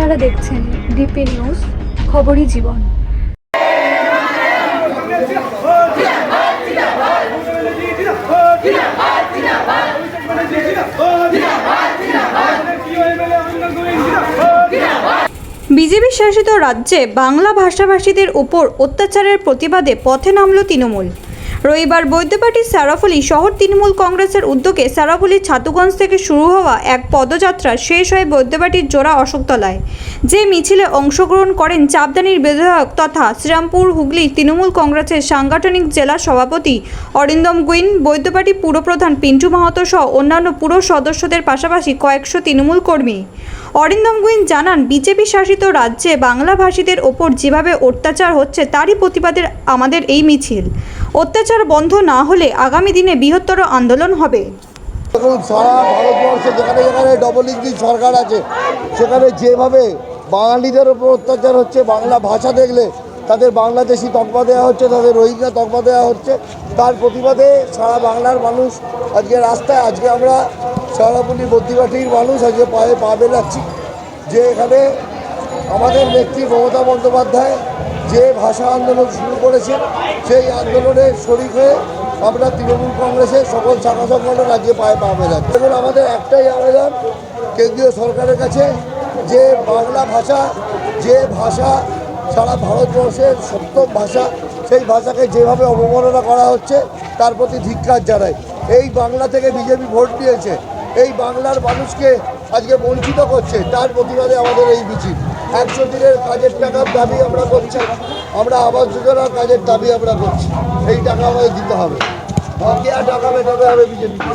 আপনারা দেখছেন DP news, খবরই জীবন। বিজেপি শাসিত রাজ্যে বাংলা ভাষাভাষীদের উপর অত্যাচারের প্রতিবাদে পথে নামল তৃণমূল। রবিবার বৈদ্যবাটির সারাফুলি শহর তৃণমূল কংগ্রেসের উদ্যোগে সারাফুলির ছাতুগঞ্জ থেকে শুরু হওয়া এক পদযাত্রা শেষ হয় বৈদ্যবাটির জোড়া অশোকতলায়। যে মিছিলে অংশগ্রহণ করেন চাপদানির বিধায়ক তথা শ্রীরামপুর হুগলি তৃণমূল কংগ্রেসের সাংগঠনিক জেলা সভাপতি অরিন্দম গুইন, বৈদ্যবাটি পুরপ্রধান পিন্টু মাহাতো সহ অন্যান্য পুর সদস্যদের পাশাপাশি কয়েকশো তৃণমূল কর্মী। অরিন্দম গুইন জানান, বিজেপি শাসিত রাজ্যে বাংলাভাষীদের ওপর যেভাবে অত্যাচার হচ্ছে তারই প্রতিবাদে আমাদের এই মিছিল। অত্যাচার বন্ধ না হলে আগামী দিনে বৃহত্তর আন্দোলন হবে। দেখুন, সারা ভারতবর্ষে যেখানে যেখানে ডবল ইঞ্জিন সরকার আছে সেখানে যেভাবে বাঙালিদের ওপর অত্যাচার হচ্ছে, বাংলা ভাষা দেখলে তাদের বাংলাদেশি তকমা দেওয়া হচ্ছে, তাদের রোহিঙ্গা তকমা দেওয়া হচ্ছে, তার প্রতিবাদে সারা বাংলার মানুষ আজকে রাস্তায়। আজকে আমরা সারাপুলি বদ্যিবাটির মানুষ আজকে পায়ে পা মেলাচ্ছি যে এখানে আমাদের নেত্রী মমতা বন্দ্যোপাধ্যায় যে ভাষা আন্দোলন শুরু করেছেন সেই আন্দোলনের শরিক হয়ে আমরা তৃণমূল কংগ্রেসের সকল শাখা সংগঠন আজকে পায়ে পা মেলাচ্ছি। এবং আমাদের একটাই আবেদন কেন্দ্রীয় সরকারের কাছে যে বাংলা ভাষা, যে ভাষা সারা ভারতবর্ষের সপ্তম ভাষা, সেই ভাষাকে যেভাবে অবমাননা করা হচ্ছে তার প্রতি ধিক্কার জানাই। এই বাংলা থেকে বিজেপি ভোট দিয়েছে, এই বাংলার মানুষকে আজকে বঞ্চিত করছে, তার প্রতিবাদে আমাদের এই মিছিল। 100 দিনের কাজের টাকার দাবি আমরা করছি, আমরা আবাস যোজনার কাজের দাবি আমরা করছি। এই টাকা আমাদের দিতে হবে, বাকি আর টাকা মেটাতে হবে বিজেপিকে।